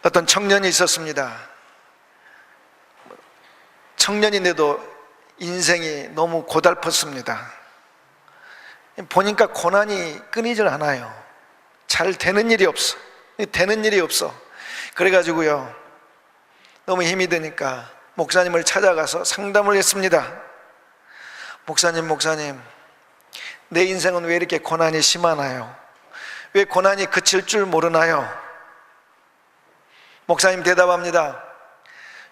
어떤 청년이 있었습니다. 청년인데도 인생이 너무 고달팠습니다. 보니까 고난이 끊이질 않아요. 잘 되는 일이 없어. 되는 일이 없어. 그래가지고요, 너무 힘이 드니까 목사님을 찾아가서 상담을 했습니다. 목사님, 내 인생은 왜 이렇게 고난이 심하나요? 왜 고난이 그칠 줄 모르나요? 목사님 대답합니다.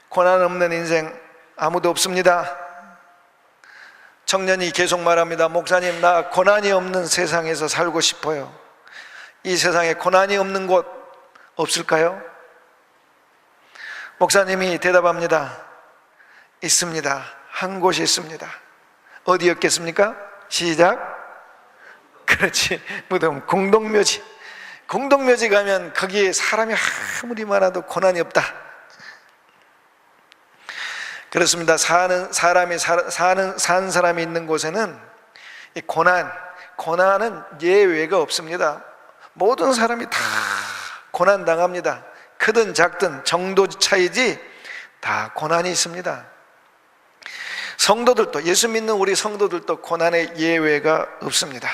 고난 없는 인생 아무도 없습니다. 청년이 계속 말합니다. 목사님, 나 고난이 없는 세상에서 살고 싶어요. 이 세상에 고난이 없는 곳 없을까요? 목사님이 대답합니다. 있습니다. 한 곳이 있습니다. 어디였겠습니까? 시작. 그렇지, 무덤. 공동묘지. 공동묘지 가면 거기에 사람이 아무리 많아도 고난이 없다. 그렇습니다. 사는 사람이 있는 곳에는 이 고난은 예외가 없습니다. 모든 사람이 다 고난 당합니다. 크든 작든 정도 차이지 다 고난이 있습니다. 성도들도, 예수 믿는 우리 성도들도 고난의 예외가 없습니다.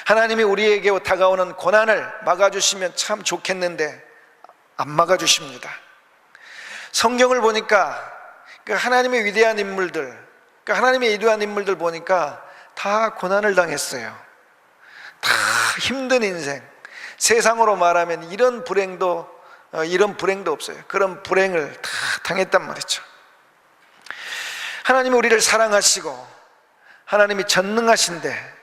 하나님이 우리에게 다가오는 고난을 막아주시면 참 좋겠는데 안 막아주십니다. 성경을 보니까 그 하나님의 위대한 인물들, 보니까 다 고난을 당했어요. 다 힘든 인생, 세상으로 말하면 이런 불행도 없어요. 그런 불행을 다 당했단 말이죠. 하나님이 우리를 사랑하시고 하나님이 전능하신데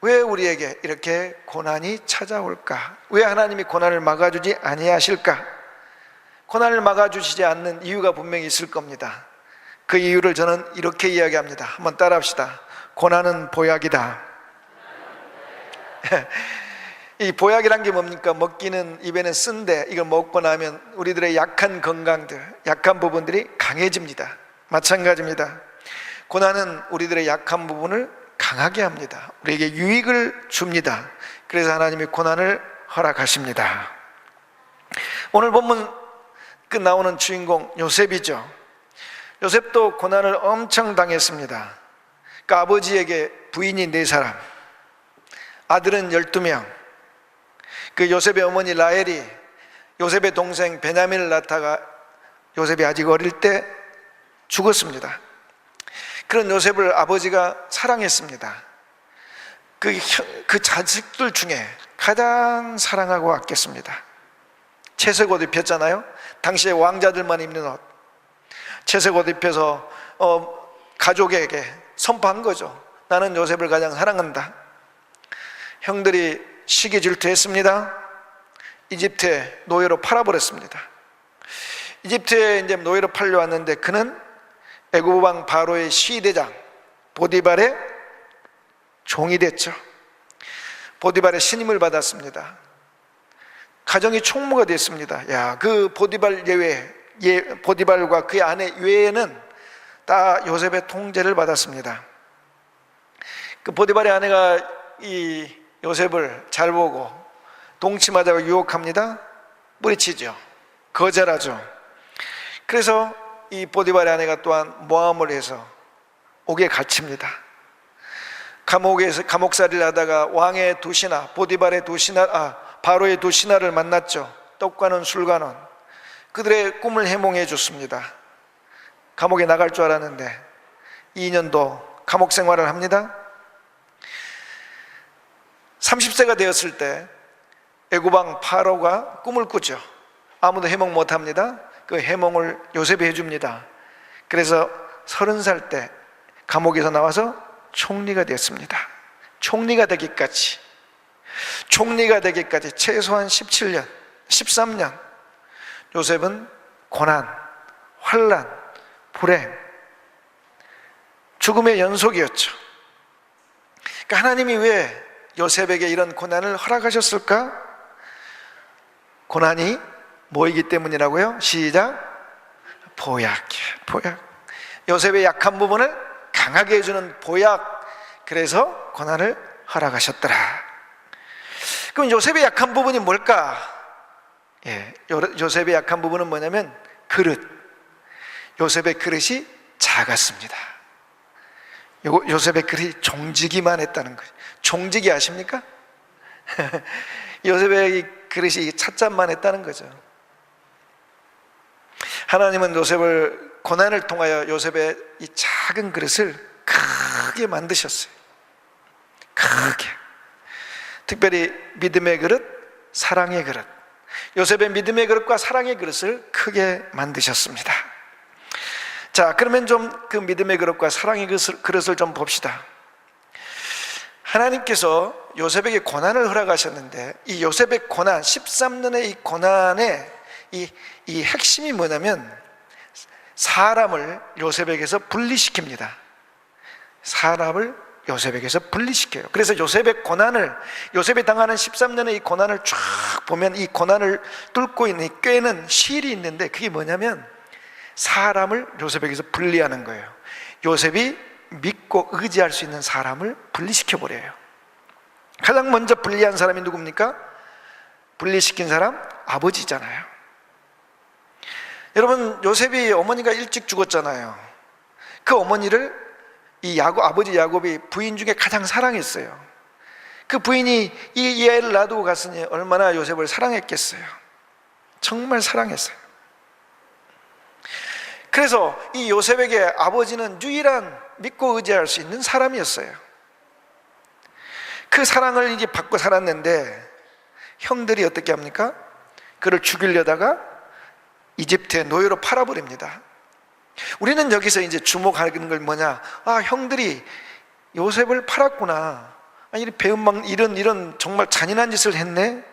왜 우리에게 이렇게 고난이 찾아올까? 왜 하나님이 고난을 막아주지 아니하실까? 고난을 막아주시지 않는 이유가 분명히 있을 겁니다. 그 이유를 저는 이렇게 이야기합니다. 한번 따라합시다. 고난은 보약이다. 이 보약이란 게 뭡니까? 먹기는 입에는 쓴데 이걸 먹고 나면 우리들의 약한 건강들, 약한 부분들이 강해집니다. 마찬가지입니다. 고난은 우리들의 약한 부분을 강하게 합니다. 우리에게 유익을 줍니다. 그래서 하나님이 고난을 허락하십니다. 오늘 본문 나오는 주인공 요셉이죠. 요셉도 고난을 엄청 당했습니다. 그 아버지에게 부인이 4사람, 아들은 12명. 그 요셉의 어머니 라헬이 요셉의 동생 베냐민을 낳다가 요셉이 아직 어릴 때 죽었습니다. 그런 요셉을 아버지가 사랑했습니다. 그 자식들 중에 가장 사랑하고 아꼈습니다. 채색 옷 입혔잖아요. 당시에 왕자들만 입는 옷, 채색 옷 입혀서 가족에게 선포한 거죠. 나는 요셉을 가장 사랑한다. 형들이 시기 질투했습니다. 이집트에 노예로 팔아버렸습니다. 이집트에 이제 노예로 팔려왔는데 그는 애굽 왕 바로의 시대장 보디발의 종이 됐죠. 보디발의 신임을 받았습니다. 가정이 총무가 됐습니다. 야, 그 보디발 보디발과 그의 아내 외에는 다 요셉의 통제를 받았습니다. 그 보디발의 아내가 이 요셉을 잘 보고 동침하자고 유혹합니다. 뿌리치죠. 거절하죠. 그래서 이 보디발의 아내가 또한 모함을 해서 옥에 갇힙니다. 감옥에서 감옥살이를 하다가 왕의 2신하, 바로의 2신하를 만났죠. 떡과는 술과는. 그들의 꿈을 해몽해 줬습니다. 감옥에 나갈 줄 알았는데 2년도 감옥 생활을 합니다. 30세가 되었을 때 애굽 왕 파로가 꿈을 꾸죠. 아무도 해몽 못합니다. 그 해몽을 요셉이 해줍니다. 그래서 30살 때 감옥에서 나와서 총리가 되었습니다. 총리가 되기까지 최소한 17년, 13년 요셉은 고난, 환난, 불행, 죽음의 연속이었죠. 그러니까 하나님이 왜 요셉에게 이런 고난을 허락하셨을까? 고난이 뭐이기 때문이라고요? 시작. 보약이야, 보약. 요셉의 약한 부분을 강하게 해주는 보약. 그래서 고난을 허락하셨더라. 그럼 요셉의 약한 부분이 뭘까? 요셉의 약한 부분은 뭐냐면 그릇. 요셉의 그릇이 작았습니다. 요셉의 그릇이 종지기만 했다는 거예요. 종지기 아십니까? 요셉의 그릇이 찻잔만 했다는 거죠. 하나님은 요셉을, 고난을 통하여 요셉의 이 작은 그릇을 크게 만드셨어요. 크게. 특별히 믿음의 그릇, 사랑의 그릇. 요셉의 믿음의 그릇과 사랑의 그릇을 크게 만드셨습니다. 자, 그러면 좀 그 믿음의 그릇과 사랑의 그릇을 좀 봅시다. 하나님께서 요셉에게 고난을 허락하셨는데, 이 요셉의 고난, 13년의 이 고난의 이 핵심이 뭐냐면 사람을 요셉에게서 분리시킵니다. 사람을 요셉에게서 분리시켜요. 그래서 요셉의 고난을, 요셉이 당하는 13년의 이 고난을 쫙 보면 이 고난을 뚫고 있는 이 꿰는 실이 있는데, 그게 뭐냐면 사람을 요셉에게서 분리하는 거예요. 요셉이 믿고 의지할 수 있는 사람을 분리시켜버려요. 가장 먼저 분리한 사람이 누굽니까? 분리시킨 사람? 아버지잖아요. 여러분, 요셉이 어머니가 일찍 죽었잖아요. 그 어머니를 아버지 야곱이 부인 중에 가장 사랑했어요. 그 부인이 이 애를 놔두고 갔으니 얼마나 요셉을 사랑했겠어요. 정말 사랑했어요. 그래서 이 요셉에게 아버지는 유일한 믿고 의지할 수 있는 사람이었어요. 그 사랑을 이제 받고 살았는데 형들이 어떻게 합니까? 그를 죽이려다가 이집트의 노예로 팔아버립니다. 우리는 여기서 이제 주목하는 걸 뭐냐? 형들이 요셉을 팔았구나. 이런 정말 잔인한 짓을 했네.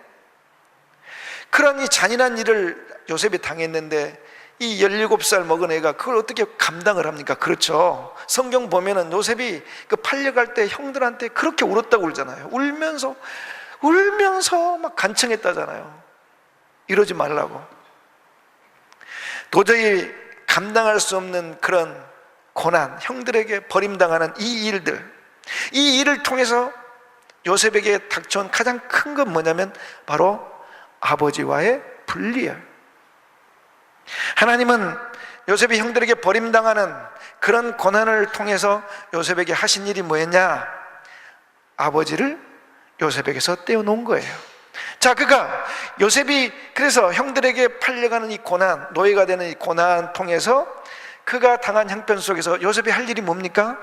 그런 이 잔인한 일을 요셉이 당했는데 이 17살 먹은 애가 그걸 어떻게 감당을 합니까? 그렇죠. 성경 보면은 요셉이 그 팔려갈 때 형들한테 그렇게 울었다고 울잖아요. 울면서 막 간청했다잖아요. 이러지 말라고. 도저히 감당할 수 없는 그런 고난, 형들에게 버림당하는 이 일을 통해서 요셉에게 닥쳐온 가장 큰 건 뭐냐면 바로 아버지와의 분리예요. 하나님은 요셉이 형들에게 버림당하는 그런 고난을 통해서 요셉에게 하신 일이 뭐였냐? 아버지를 요셉에게서 떼어놓은 거예요. 자, 요셉이 그래서 형들에게 팔려가는 이 고난, 노예가 되는 이 고난 통해서 그가 당한 형편 속에서 요셉이 할 일이 뭡니까?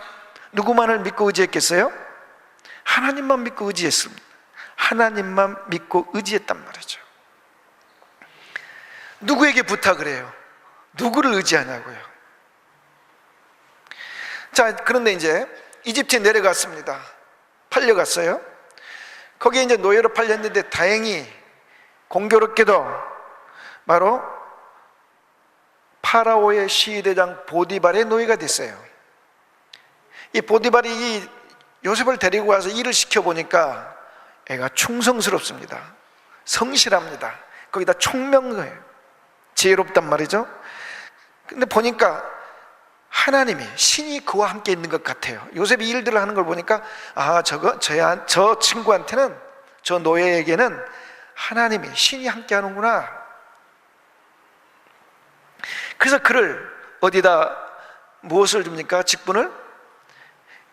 누구만을 믿고 의지했겠어요? 하나님만 믿고 의지했습니다. 하나님만 믿고 의지했단 말이죠. 누구에게 부탁을 해요? 누구를 의지하냐고요. 자, 그런데 이제 이집트에 내려갔습니다. 팔려갔어요. 거기에 이제 노예로 팔렸는데 다행히 공교롭게도 바로 파라오의 시위대장 보디발의 노예가 됐어요. 이 보디발이 요셉을 데리고 와서 일을 시켜보니까 애가 충성스럽습니다. 성실합니다. 거기다 총명해요. 지혜롭단 말이죠. 근데 보니까 하나님이, 신이 그와 함께 있는 것 같아요. 요셉이 일들을 하는 걸 보니까 저 친구한테는, 저 노예에게는 하나님이, 신이 함께 하는구나. 그래서 그를 어디다 무엇을 줍니까? 직분을?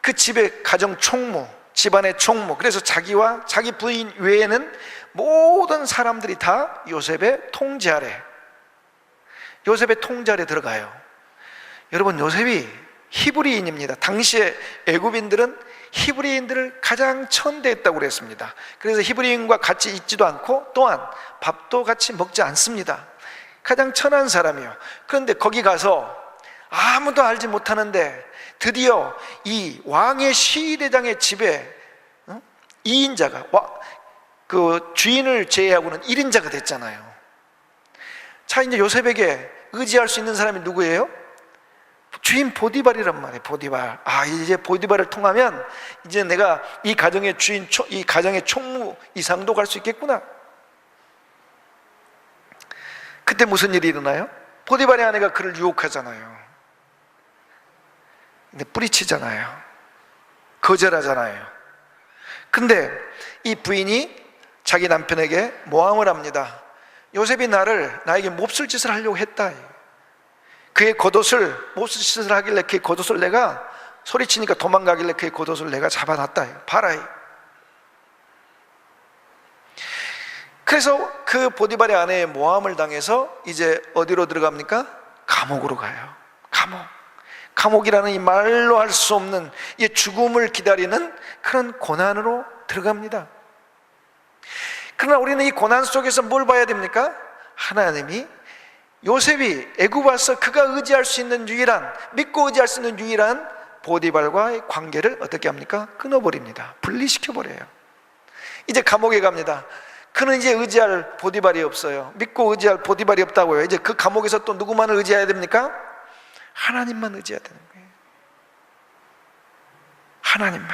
그 집의 가정 총무, 집안의 총무. 그래서 자기와 자기 부인 외에는 모든 사람들이 다 요셉의 통제 아래, 요셉의 통제 아래 들어가요. 여러분, 요셉이 히브리인입니다. 당시에 애굽인들은 히브리인들을 가장 천대했다고 그랬습니다. 그래서 히브리인과 같이 있지도 않고 또한 밥도 같이 먹지 않습니다. 가장 천한 사람이에요. 그런데 거기 가서 아무도 알지 못하는데 드디어 이 왕의 시위대장의 집에 2인자가 그 주인을 제외하고는 1인자가 됐잖아요. 자, 이제 요셉에게 의지할 수 있는 사람이 누구예요? 주인 보디발이란 말이에요. 보디발. 이제 보디발을 통하면 이제 내가 이 가정의 주인, 이 가정의 총무 이상도 갈 수 있겠구나. 그때 무슨 일이 일어나요? 보디발의 아내가 그를 유혹하잖아요. 근데 뿌리치잖아요. 거절하잖아요. 근데 이 부인이 자기 남편에게 모함을 합니다. 요셉이 나에게 몹쓸 짓을 하려고 했다. 그의 겉옷을, 몹쓸 짓을 하길래 그의 겉옷을 내가, 소리치니까 도망가길래 그의 겉옷을 내가 잡아놨다. 봐라. 그래서 그 보디발의 아내의 모함을 당해서 이제 어디로 들어갑니까? 감옥으로 가요. 감옥이라는 이 말로 할 수 없는 이 죽음을 기다리는 그런 고난으로 들어갑니다. 그러나 우리는 이 고난 속에서 뭘 봐야 됩니까? 하나님이 요셉이 애굽 와서 그가 의지할 수 있는 유일한, 믿고 의지할 수 있는 유일한 보디발과의 관계를 어떻게 합니까? 끊어버립니다. 분리시켜버려요. 이제 감옥에 갑니다. 그는 이제 의지할 보디발이 없어요. 믿고 의지할 보디발이 없다고요. 이제 그 감옥에서 또 누구만을 의지해야 됩니까? 하나님만 의지해야 되는 거예요. 하나님만.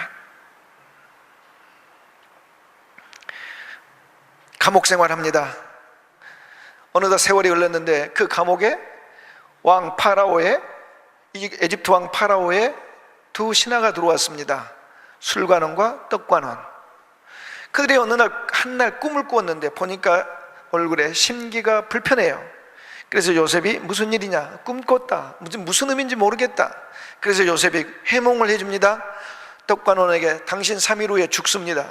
감옥 생활합니다. 어느덧 세월이 흘렀는데 그 감옥에 왕 파라오의, 에집트 왕 파라오의 두 신하가 들어왔습니다. 술관원과 떡관원. 그들이 어느 날 한날 꿈을 꾸었는데 보니까 얼굴에 심기가 불편해요. 그래서 요셉이 무슨 일이냐, 꿈 꿨다, 무슨 의미인지 모르겠다. 그래서 요셉이 해몽을 해줍니다. 떡관원에게 당신 3일 후에 죽습니다.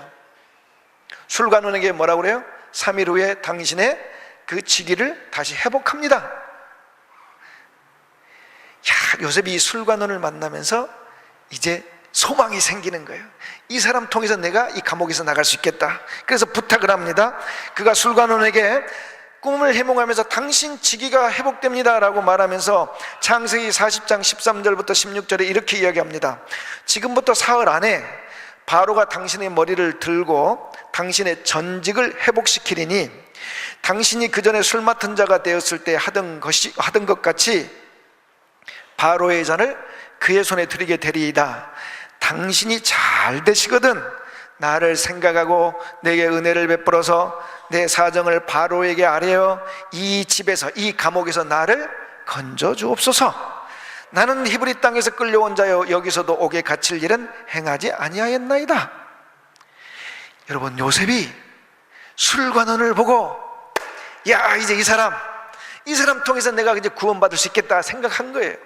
술관원에게 뭐라고 그래요? 3일 후에 당신의 그 직위를 다시 회복합니다. 야, 요셉이 이 술관원을 만나면서 이제 소망이 생기는 거예요. 이 사람 통해서 내가 이 감옥에서 나갈 수 있겠다. 그래서 부탁을 합니다. 그가 술관원에게 꿈을 해몽하면서 당신 직위가 회복됩니다 라고 말하면서 창세기 40장 13절부터 16절에 이렇게 이야기합니다. 지금부터 사흘 안에 바로가 당신의 머리를 들고 당신의 전직을 회복시키리니 당신이 그 전에 술 맡은 자가 되었을 때 하던 것 같이 바로의 잔을 그의 손에 드리게 되리이다. 당신이 잘 되시거든 나를 생각하고 내게 은혜를 베풀어서 내 사정을 바로에게 아뢰어 이 집에서, 이 감옥에서 나를 건져 주옵소서. 나는 히브리 땅에서 끌려온 자여 여기서도 옥에 갇힐 일은 행하지 아니하였나이다. 여러분, 요셉이 술관원을 보고 야, 이제 이 사람 통해서 내가 이제 구원받을 수 있겠다 생각한 거예요.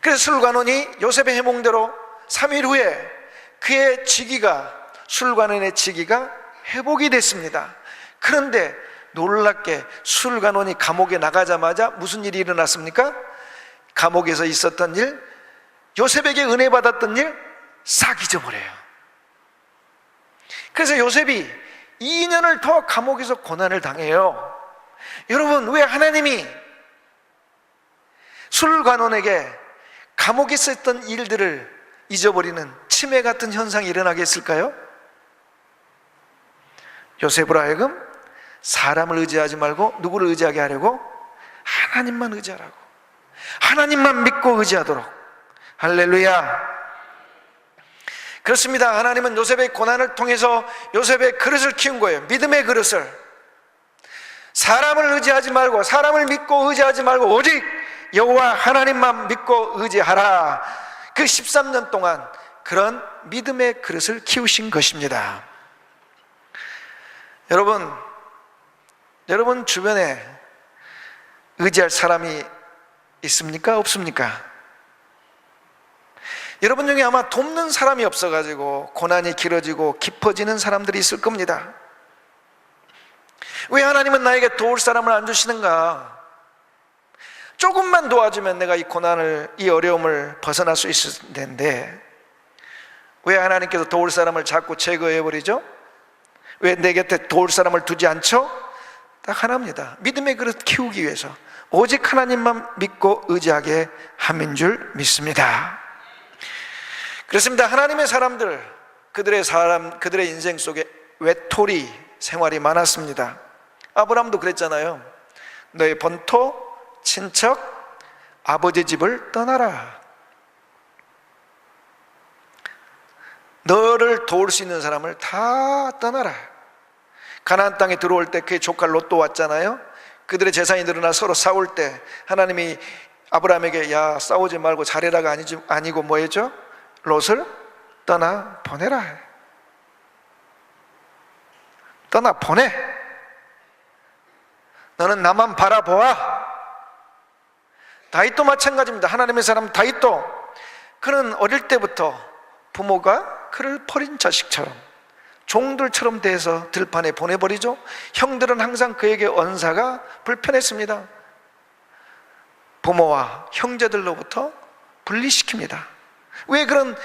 그래서 술관원이 요셉의 해몽대로 3일 후에 그의 직위가, 술관원의 직위가 회복이 됐습니다. 그런데 놀랍게 술관원이 감옥에 나가자마자 무슨 일이 일어났습니까? 감옥에서 있었던 일, 요셉에게 은혜 받았던 일 싹 잊어버려요. 그래서 요셉이 2년을 더 감옥에서 고난을 당해요. 여러분, 왜 하나님이 술관원에게 감옥에서 했던 일들을 잊어버리는 치매 같은 현상이 일어나게 했을까요? 요셉으로 하여금 사람을 의지하지 말고 누구를 의지하게 하려고? 하나님만 의지하라고, 하나님만 믿고 의지하도록. 할렐루야. 그렇습니다. 하나님은 요셉의 고난을 통해서 요셉의 그릇을 키운 거예요. 믿음의 그릇을. 사람을 의지하지 말고, 사람을 믿고 의지하지 말고 오직 여호와 하나님만 믿고 의지하라. 그 13년 동안 그런 믿음의 그릇을 키우신 것입니다. 여러분 주변에 의지할 사람이 있습니까? 없습니까? 여러분 중에 아마 돕는 사람이 없어가지고 고난이 길어지고 깊어지는 사람들이 있을 겁니다. 왜 하나님은 나에게 도울 사람을 안 주시는가? 조금만 도와주면 내가 이 고난을, 이 어려움을 벗어날 수 있을 텐데 왜 하나님께서 도울 사람을 자꾸 제거해버리죠? 왜 내 곁에 도울 사람을 두지 않죠? 딱 하나입니다. 믿음의 그릇 키우기 위해서 오직 하나님만 믿고 의지하게 함인 줄 믿습니다. 그렇습니다. 하나님의 사람들, 그들의 인생 속에 외톨이 생활이 많았습니다. 아브라함도 그랬잖아요. 너의 본토, 친척, 아버지 집을 떠나라. 너를 도울 수 있는 사람을 다 떠나라. 가나안 땅에 들어올 때 그의 조카 롯도 왔잖아요. 그들의 재산이 늘어나 서로 싸울 때 하나님이 아브라함에게 야, 싸우지 말고 잘해라가 아니고 뭐 했죠? 롯을 떠나 보내라. 떠나 보내. 너는 나만 바라보아. 다윗도 마찬가지입니다. 하나님의 사람 다윗도, 그는 어릴 때부터 부모가 그를 버린 자식처럼 종들처럼 대해서 들판에 보내버리죠. 형들은 항상 그에게 언사가 불편했습니다. 부모와 형제들로부터 분리시킵니다. 왜? 그런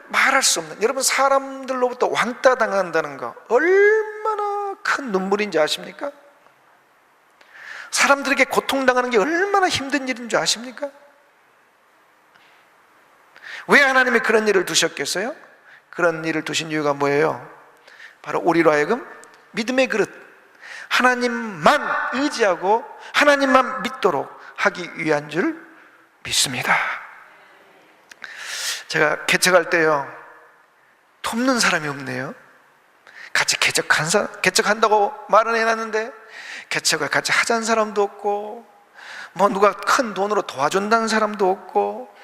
말할 수 없는, 여러분 사람들로부터 왕따 당한다는 거 얼마나 큰 눈물인지 아십니까? 사람들에게 고통당하는 게 얼마나 힘든 일인 줄 아십니까? 왜 하나님이 그런 일을 두셨겠어요? 그런 일을 두신 이유가 뭐예요? 바로 우리로 하여금 믿음의 그릇, 하나님만 의지하고 하나님만 믿도록 하기 위한 줄 믿습니다. 제가 개척할 때요, 돕는 사람이 없네요. 같이 개척한다고 말은 해놨는데 개척을 같이 하자는 사람도 없고, 뭐 누가 큰 돈으로 도와준다는 사람도 없고,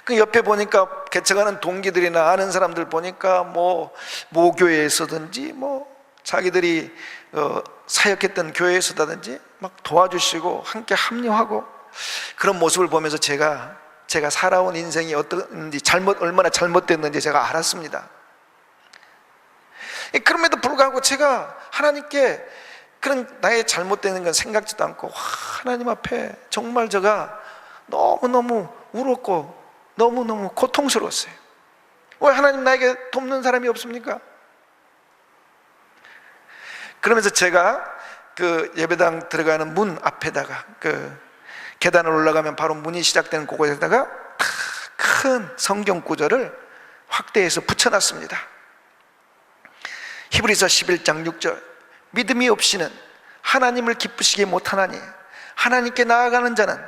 그 옆에 보니까 개척하는 동기들이나 아는 사람들 보니까 뭐 모교회에서든지 뭐 자기들이 사역했던 교회에서든지 막 도와주시고 함께 합류하고, 그런 모습을 보면서 제가 살아온 인생이 어떤지, 얼마나 잘못됐는지 제가 알았습니다. 그럼에도 불구하고 제가 하나님께 그런 나의 잘못되는 건 생각지도 않고 하나님 앞에 정말 제가 너무너무 울었고 너무너무 고통스러웠어요. 왜 하나님 나에게 돕는 사람이 없습니까? 그러면서 제가 그 예배당 들어가는 문 앞에다가, 그 계단을 올라가면 바로 문이 시작되는 그곳에다가 큰 성경 구절을 확대해서 붙여놨습니다. 히브리서 11장 6절, 믿음이 없이는 하나님을 기쁘시게 못하나니 하나님께 나아가는 자는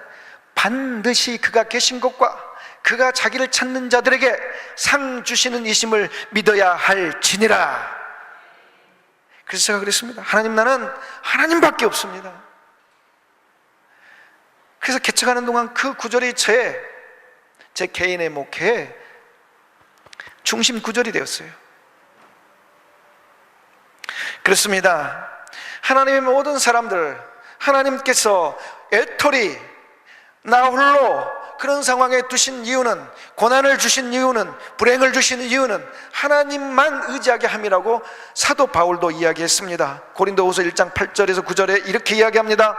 반드시 그가 계신 것과 그가 자기를 찾는 자들에게 상 주시는 이심을 믿어야 할지니라. 그래서 제가 그랬습니다. 하나님, 나는 하나님밖에 없습니다. 그래서 개척하는 동안 그 구절이 제 개인의 목회의 중심 구절이 되었어요. 그렇습니다. 하나님의 모든 사람들, 하나님께서 애터리 나 홀로 그런 상황에 두신 이유는, 고난을 주신 이유는, 불행을 주신 이유는 하나님만 의지하게 함이라고 사도 바울도 이야기했습니다. 고린도후서 1장 8절에서 9절에 이렇게 이야기합니다.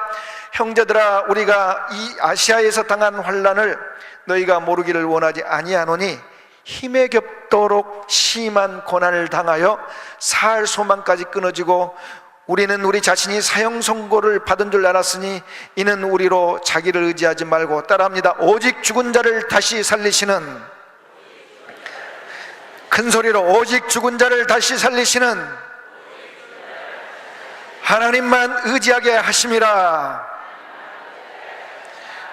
형제들아, 우리가 이 아시아에서 당한 환난을 너희가 모르기를 원하지 아니하노니 힘에 겹도록 심한 고난을 당하여 살 소망까지 끊어지고 우리는 우리 자신이 사형 선고를 받은 줄 알았으니 이는 우리로 자기를 의지하지 말고, 따라합니다, 오직 죽은 자를 다시 살리시는, 큰 소리로 오직 죽은 자를 다시 살리시는 하나님만 의지하게 하심이라.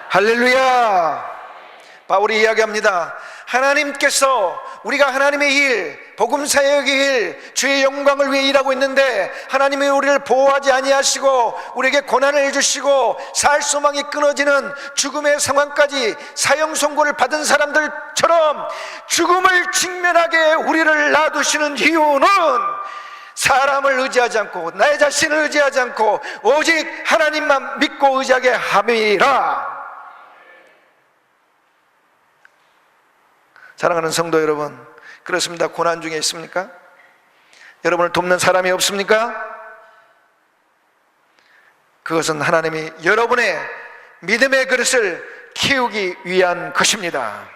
할렐루야. 바울이 이야기합니다. 하나님께서 우리가 하나님의 일, 복음 사역의 일, 주의 영광을 위해 일하고 있는데 하나님이 우리를 보호하지 아니하시고 우리에게 고난을 주시고 살 소망이 끊어지는 죽음의 상황까지 사형 선고를 받은 사람들처럼 죽음을 직면하게 우리를 놔두시는 이유는 사람을 의지하지 않고 나의 자신을 의지하지 않고 오직 하나님만 믿고 의지하게 함이라. 사랑하는 성도 여러분, 그렇습니다. 고난 중에 있습니까? 여러분을 돕는 사람이 없습니까? 그것은 하나님이 여러분의 믿음의 그릇을 키우기 위한 것입니다.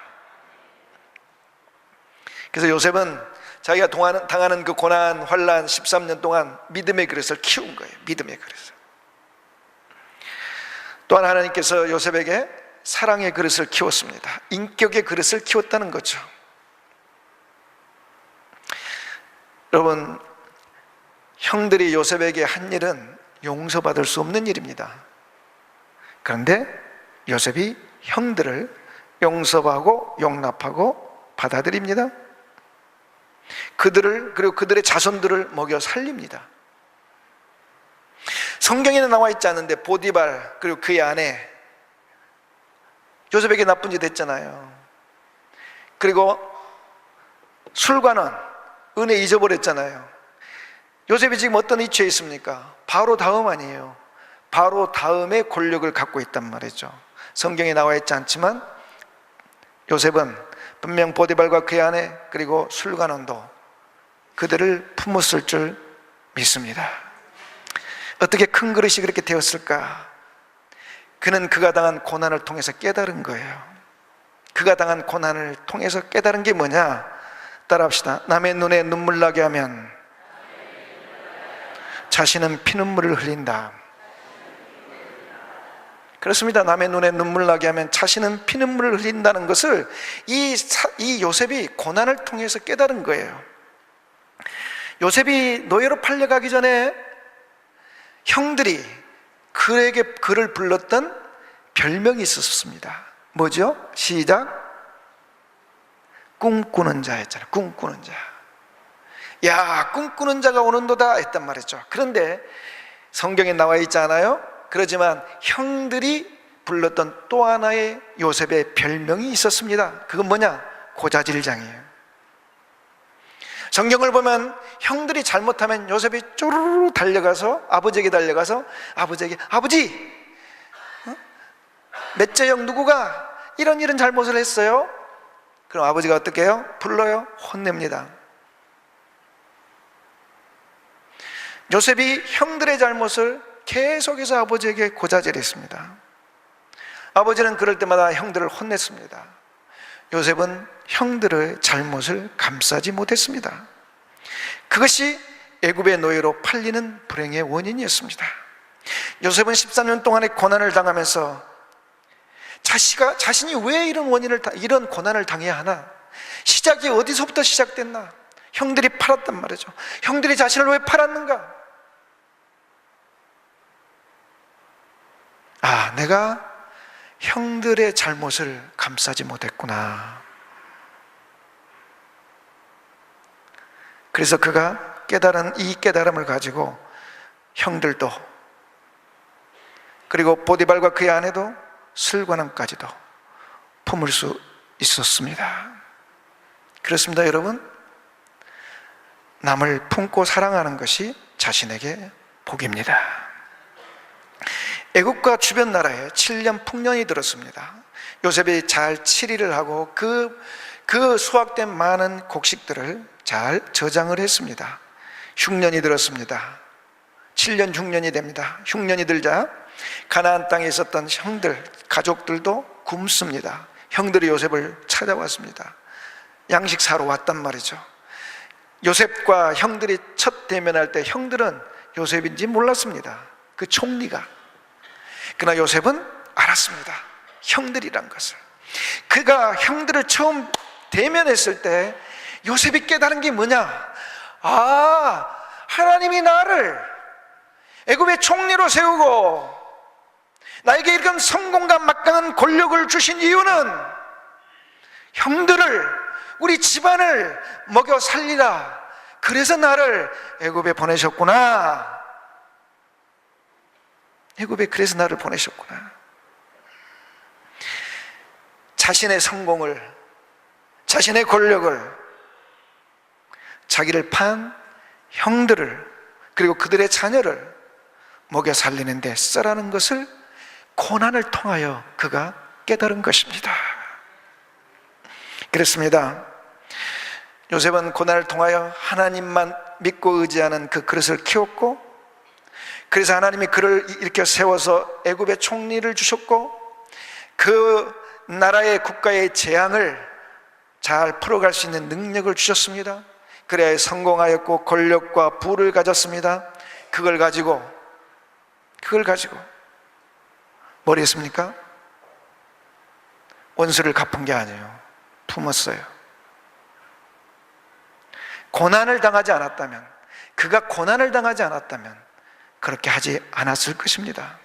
그래서 요셉은 자기가 당하는 그 고난, 환난 13년 동안 믿음의 그릇을 키운 거예요. 믿음의 그릇을. 또한 하나님께서 요셉에게 사랑의 그릇을 키웠습니다. 인격의 그릇을 키웠다는 거죠. 여러분, 형들이 요셉에게 한 일은 용서받을 수 없는 일입니다. 그런데 요셉이 형들을 용서하고 용납하고 받아들입니다. 그리고 그들의 자손들을 먹여 살립니다. 성경에는 나와 있지 않은데 보디발 그리고 그의 아내, 요셉에게 나쁜 짓 했잖아요. 그리고 술관은 은혜 잊어버렸잖아요. 요셉이 지금 어떤 위치에 있습니까? 바로 다음 아니에요. 바로 다음에 권력을 갖고 있단 말이죠. 성경에 나와 있지 않지만 요셉은 분명 보디발과 그의 아내 그리고 술관원도 그들을 품었을 줄 믿습니다. 어떻게 큰 그릇이 그렇게 되었을까? 그는 그가 당한 고난을 통해서 깨달은 거예요. 그가 당한 고난을 통해서 깨달은 게 뭐냐? 따라합시다. 남의 눈에 눈물 나게 하면 자신은 피눈물을 흘린다. 그렇습니다. 남의 눈에 눈물 나게 하면 자신은 피눈물을 흘린다는 것을 이 요셉이 고난을 통해서 깨달은 거예요. 요셉이 노예로 팔려가기 전에 형들이 그를 불렀던 별명이 있었습니다. 뭐죠? 시작. 꿈꾸는 자였잖아요. 꿈꾸는 자. 야, 꿈꾸는 자가 오는도다 했단 말이죠. 그런데 성경에 나와 있지 않아요? 그렇지만 형들이 불렀던 또 하나의 요셉의 별명이 있었습니다. 그건 뭐냐? 고자질장이에요. 성경을 보면 형들이 잘못하면 요셉이 쪼르르 달려가서 아버지에게 달려가서 아버지에게 아버지, 넷째 형 누구가 이런 잘못을 했어요? 그럼 아버지가 어떻게 해요? 불러요? 혼냅니다. 요셉이 형들의 잘못을 계속해서 아버지에게 고자질했습니다. 아버지는 그럴 때마다 형들을 혼냈습니다. 요셉은 형들의 잘못을 감싸지 못했습니다. 그것이 애굽의 노예로 팔리는 불행의 원인이었습니다. 요셉은 13년 동안의 고난을 당하면서 자신이 왜 이런 고난을 당해야 하나? 시작이 어디서부터 시작됐나? 형들이 팔았단 말이죠. 형들이 자신을 왜 팔았는가? 아, 내가 형들의 잘못을 감싸지 못했구나. 그래서 그가 깨달은 이 깨달음을 가지고 형들도 그리고 보디발과 그의 아내도 술관원까지도 품을 수 있었습니다. 그렇습니다, 여러분. 남을 품고 사랑하는 것이 자신에게 복입니다. 애국과 주변 나라에 7년 풍년이 들었습니다. 요셉이 잘 치리를 하고 그 수확된 많은 곡식들을 잘 저장을 했습니다. 흉년이 들었습니다. 7년 흉년이 됩니다. 흉년이 들자 가나안 땅에 있었던 형들, 가족들도 굶습니다. 형들이 요셉을 찾아왔습니다. 양식 사러 왔단 말이죠. 요셉과 형들이 첫 대면할 때 형들은 요셉인지 몰랐습니다. 그 총리가. 그러나 요셉은 알았습니다. 형들이란 것을. 그가 형들을 처음 대면했을 때 요셉이 깨달은 게 뭐냐? 아, 하나님이 나를 애굽의 총리로 세우고 나에게 이런 성공과 막강한 권력을 주신 이유는 형들을, 우리 집안을 먹여 살리라. 그래서 나를 애굽에 보내셨구나. 애굽에 그래서 나를 보내셨구나. 자신의 성공을, 자신의 권력을, 자기를 판 형들을 그리고 그들의 자녀를 먹여 살리는 데 쓰라는 것을 고난을 통하여 그가 깨달은 것입니다. 그렇습니다. 요셉은 고난을 통하여 하나님만 믿고 의지하는 그 그릇을 키웠고, 그래서 하나님이 그를 일으켜 세워서 애굽의 총리를 주셨고, 그 나라의 국가의 재앙을 잘 풀어갈 수 있는 능력을 주셨습니다. 그래야 성공하였고 권력과 부를 가졌습니다. 그걸 가지고 뭘 했습니까? 원수를 갚은 게 아니에요. 품었어요. 그가 고난을 당하지 않았다면 그렇게 하지 않았을 것입니다.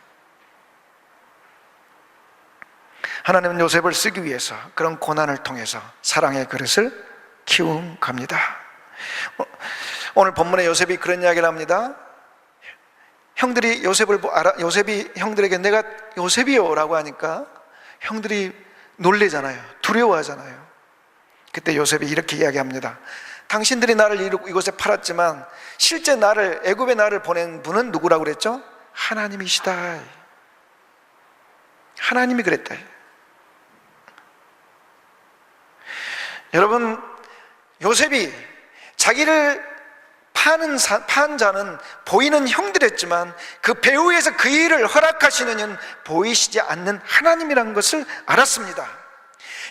하나님은 요셉을 쓰기 위해서 그런 고난을 통해서 사랑의 그릇을 키운 겁니다. 오늘 본문에 요셉이 그런 이야기를 합니다. 형들이 요셉이 형들에게 내가 요셉이요 라고 하니까 형들이 놀래잖아요. 두려워하잖아요. 그때 요셉이 이렇게 이야기합니다. 당신들이 나를 이곳에 팔았지만 실제 애굽에 나를 보낸 분은 누구라고 그랬죠? 하나님이시다. 하나님이 그랬다. 여러분, 요셉이 자기를 판 자는 보이는 형들이었지만 그 배후에서 그 일을 허락하시는 이는 보이시지 않는 하나님이라는 것을 알았습니다.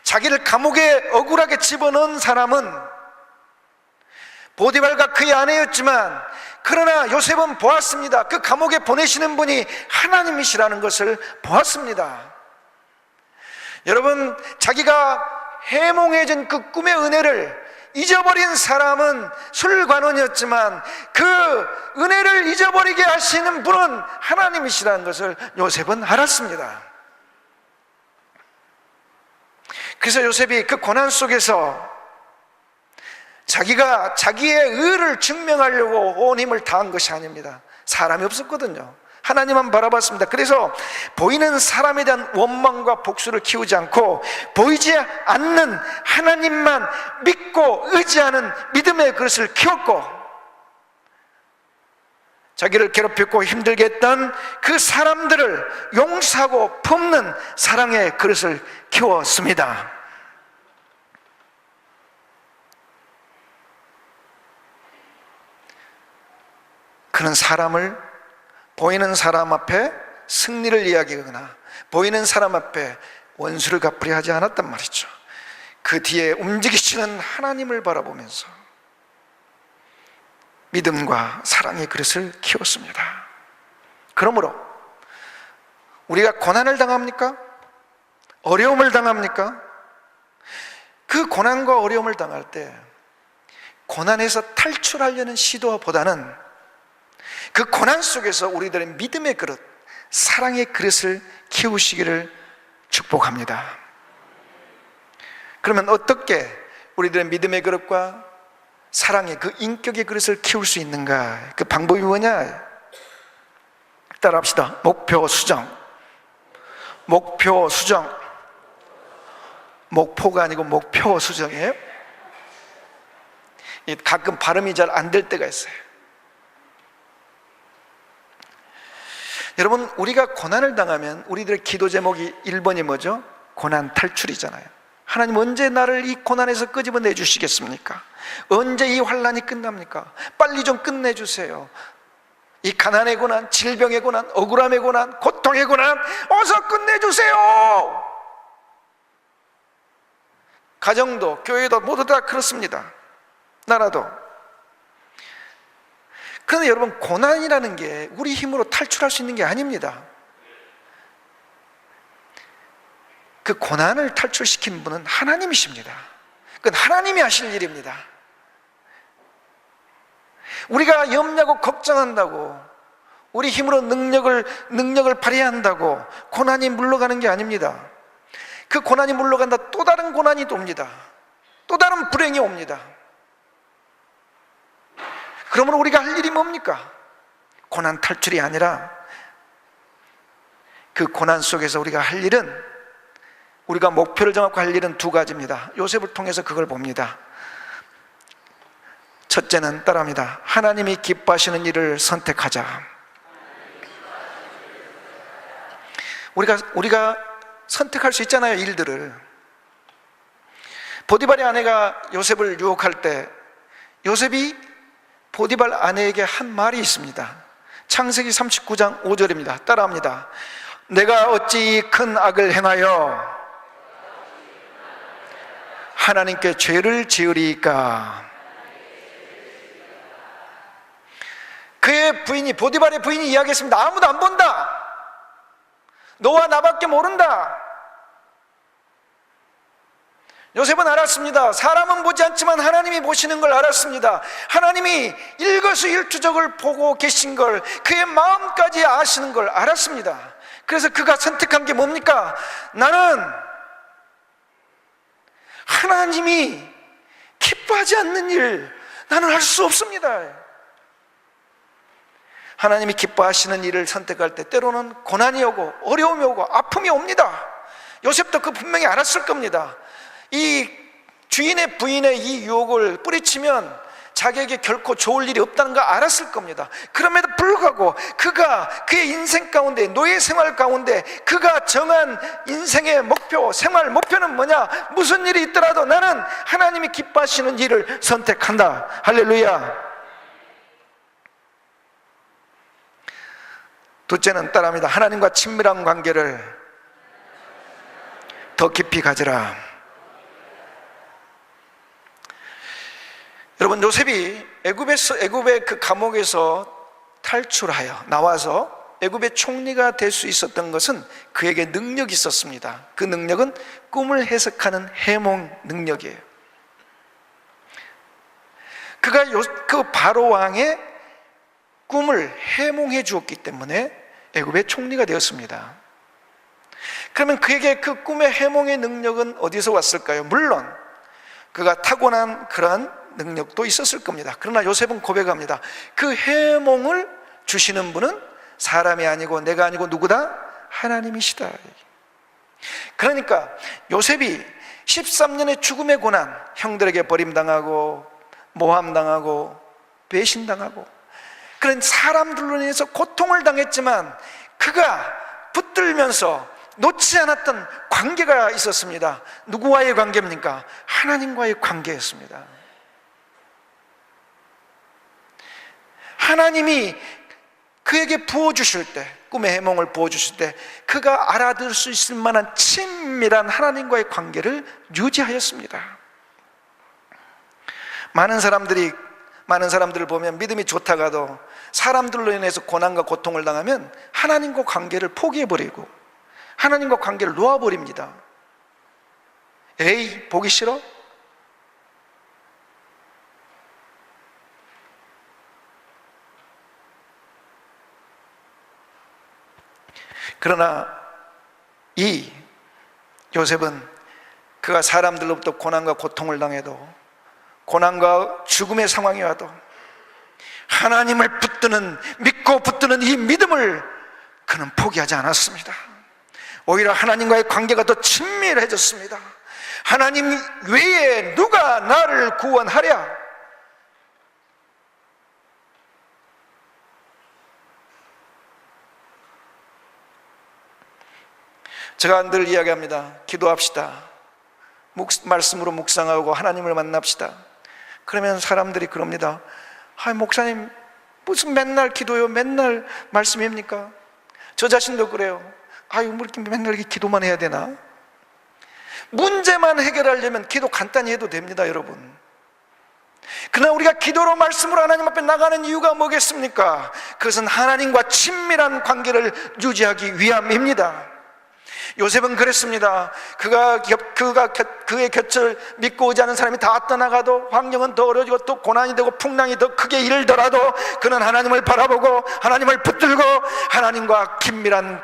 자기를 감옥에 억울하게 집어넣은 사람은 보디발과 그의 아내였지만, 그러나 요셉은 보았습니다. 그 감옥에 보내시는 분이 하나님이시라는 것을 보았습니다. 여러분, 자기가 해몽해진 그 꿈의 은혜를 잊어버린 사람은 술관원이었지만 그 은혜를 잊어버리게 하시는 분은 하나님이시라는 것을 요셉은 알았습니다. 그래서 요셉이 그 고난 속에서 자기가 자기의 의를 증명하려고 온 힘을 다한 것이 아닙니다. 사람이 없었거든요. 하나님만 바라봤습니다. 그래서 보이는 사람에 대한 원망과 복수를 키우지 않고 보이지 않는 하나님만 믿고 의지하는 믿음의 그릇을 키웠고, 자기를 괴롭혔고 힘들게 했던 그 사람들을 용서하고 품는 사랑의 그릇을 키웠습니다. 그는 사람을 보이는 사람 앞에 승리를 이야기하거나 보이는 사람 앞에 원수를 갚으려 하지 않았단 말이죠. 그 뒤에 움직이시는 하나님을 바라보면서 믿음과 사랑의 그릇을 키웠습니다. 그러므로 우리가 고난을 당합니까? 어려움을 당합니까? 그 고난과 어려움을 당할 때 고난에서 탈출하려는 시도보다는 그 고난 속에서 우리들의 믿음의 그릇, 사랑의 그릇을 키우시기를 축복합니다. 그러면 어떻게 우리들의 믿음의 그릇과 사랑의 그 인격의 그릇을 키울 수 있는가? 그 방법이 뭐냐? 따라합시다. 목표 수정. 목표 수정. 목표가 아니고 목표 수정이에요. 가끔 발음이 잘 안 될 때가 있어요. 여러분, 우리가 고난을 당하면 우리들의 기도 제목이 1번이 뭐죠? 고난 탈출이잖아요. 하나님, 언제 나를 이 고난에서 끄집어내 주시겠습니까? 언제 이 환난이 끝납니까? 빨리 좀 끝내주세요. 이 가난의 고난, 질병의 고난, 억울함의 고난, 고통의 고난 어서 끝내주세요. 가정도 교회도 모두 다 그렇습니다. 나라도. 그런데 여러분, 고난이라는 게 우리 힘으로 탈출할 수 있는 게 아닙니다. 그 고난을 탈출시킨 분은 하나님이십니다. 그건 하나님이 하실 일입니다. 우리가 염려하고 걱정한다고, 우리 힘으로 능력을 발휘한다고 고난이 물러가는 게 아닙니다. 그 고난이 물러간다, 또 다른 고난이 또 옵니다. 또 다른 불행이 옵니다. 그러므로 우리가 할 일이 뭡니까? 고난 탈출이 아니라 그 고난 속에서 우리가 할 일은, 우리가 목표를 정하고 할 일은 두 가지입니다. 요셉을 통해서 그걸 봅니다. 첫째는 따라합니다. 하나님이 기뻐하시는 일을 선택하자. 우리가 선택할 수 있잖아요, 일들을. 보디발의 아내가 요셉을 유혹할 때 요셉이 보디발 아내에게 한 말이 있습니다. 창세기 39장 5절입니다. 따라합니다. 내가 어찌 큰 악을 행하여 하나님께 죄를 지으리까? 그의 부인이, 보디발의 부인이 이야기했습니다. 아무도 안 본다. 너와 나밖에 모른다. 요셉은 알았습니다. 사람은 보지 않지만 하나님이 보시는 걸 알았습니다. 하나님이 일거수일투족을 보고 계신 걸, 그의 마음까지 아시는 걸 알았습니다. 그래서 그가 선택한 게 뭡니까? 나는 하나님이 기뻐하지 않는 일, 나는 할 수 없습니다. 하나님이 기뻐하시는 일을 선택할 때 때로는 고난이 오고 어려움이 오고 아픔이 옵니다. 요셉도 그 분명히 알았을 겁니다. 이 주인의 부인의 이 유혹을 뿌리치면 자기에게 결코 좋을 일이 없다는 걸 알았을 겁니다. 그럼에도 불구하고 그가 그의 인생 가운데, 노예 생활 가운데 그가 정한 인생의 목표, 생활 목표는 뭐냐? 무슨 일이 있더라도 나는 하나님이 기뻐하시는 일을 선택한다. 할렐루야. 둘째는 따라합니다. 하나님과 친밀한 관계를 더 깊이 가지라. 여러분, 요셉이 애굽의 그 감옥에서 탈출하여 나와서 애굽의 총리가 될 수 있었던 것은 그에게 능력이 있었습니다. 그 능력은 꿈을 해석하는 해몽 능력이에요. 그가 그 바로 왕의 꿈을 해몽해 주었기 때문에 애굽의 총리가 되었습니다. 그러면 그에게 그 꿈의 해몽의 능력은 어디서 왔을까요? 물론 그가 타고난 그러한 능력도 있었을 겁니다. 그러나 요셉은 고백합니다. 그 해몽을 주시는 분은 사람이 아니고 내가 아니고 누구다? 하나님이시다. 그러니까 요셉이 13년의 죽음의 고난, 형들에게 버림당하고 모함당하고 배신당하고 그런 사람들로 인해서 고통을 당했지만 그가 붙들면서 놓지 않았던 관계가 있었습니다. 누구와의 관계입니까? 하나님과의 관계였습니다. 하나님이 그에게 부어주실 때, 꿈의 해몽을 부어주실 때 그가 알아들을 수 있을 만한 친밀한 하나님과의 관계를 유지하였습니다. 많은 사람들을 보면 믿음이 좋다가도 사람들로 인해서 고난과 고통을 당하면 하나님과 관계를 포기해버리고 하나님과 관계를 놓아버립니다. 에이, 보기 싫어? 그러나 이 요셉은 그가 사람들로부터 고난과 고통을 당해도 고난과 죽음의 상황이 와도 하나님을 믿고 붙드는 이 믿음을 그는 포기하지 않았습니다. 오히려 하나님과의 관계가 더 친밀해졌습니다. 하나님 외에 누가 나를 구원하랴? 제가 늘 이야기합니다. 기도합시다. 말씀으로 묵상하고 하나님을 만납시다. 그러면 사람들이 그럽니다. 목사님 무슨 맨날 기도요, 맨날 말씀입니까? 저 자신도 그래요. 뭐 이렇게 맨날 이렇게 기도만 해야 되나? 문제만 해결하려면 기도 간단히 해도 됩니다, 여러분. 그러나 우리가 기도로 말씀으로 하나님 앞에 나가는 이유가 뭐겠습니까? 그것은 하나님과 친밀한 관계를 유지하기 위함입니다. 요셉은 그랬습니다. 그의 곁을 믿고 오지 않은 사람이 다 떠나가도 환경은 더 어려지고 또 고난이 되고 풍랑이 더 크게 일더라도 그는 하나님을 바라보고 하나님을 붙들고 하나님과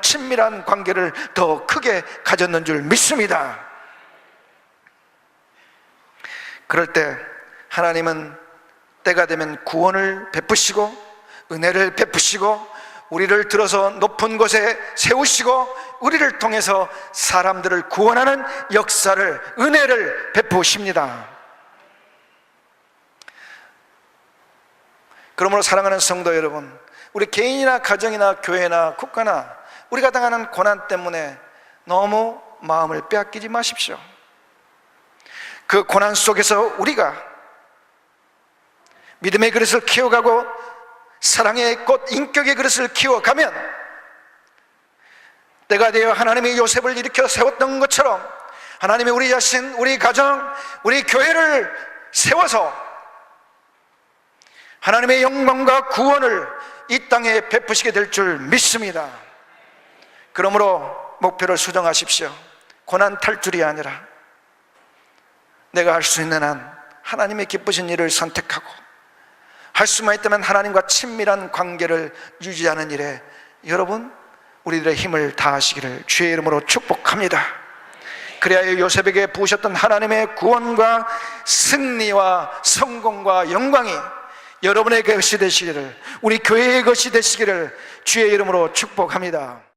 친밀한 관계를 더 크게 가졌는 줄 믿습니다. 그럴 때 하나님은 때가 되면 구원을 베푸시고 은혜를 베푸시고 우리를 들어서 높은 곳에 세우시고 우리를 통해서 사람들을 구원하는 역사를, 은혜를 베푸십니다. 그러므로 사랑하는 성도 여러분, 우리 개인이나 가정이나 교회나 국가나 우리가 당하는 고난 때문에 너무 마음을 빼앗기지 마십시오. 그 고난 속에서 우리가 믿음의 그릇을 키워가고 사랑의 꽃 인격의 그릇을 키워가면 때가 되어 하나님이 요셉을 일으켜 세웠던 것처럼 하나님이 우리 자신, 우리 가정, 우리 교회를 세워서 하나님의 영광과 구원을 이 땅에 베푸시게 될 줄 믿습니다. 그러므로 목표를 수정하십시오. 고난 탈출이 아니라 내가 할 수 있는 한 하나님의 기쁘신 일을 선택하고 할 수만 있다면 하나님과 친밀한 관계를 유지하는 일에 여러분 우리들의 힘을 다하시기를 주의 이름으로 축복합니다. 그래야 요셉에게 부으셨던 하나님의 구원과 승리와 성공과 영광이 여러분의 것이 되시기를, 우리 교회의 것이 되시기를 주의 이름으로 축복합니다.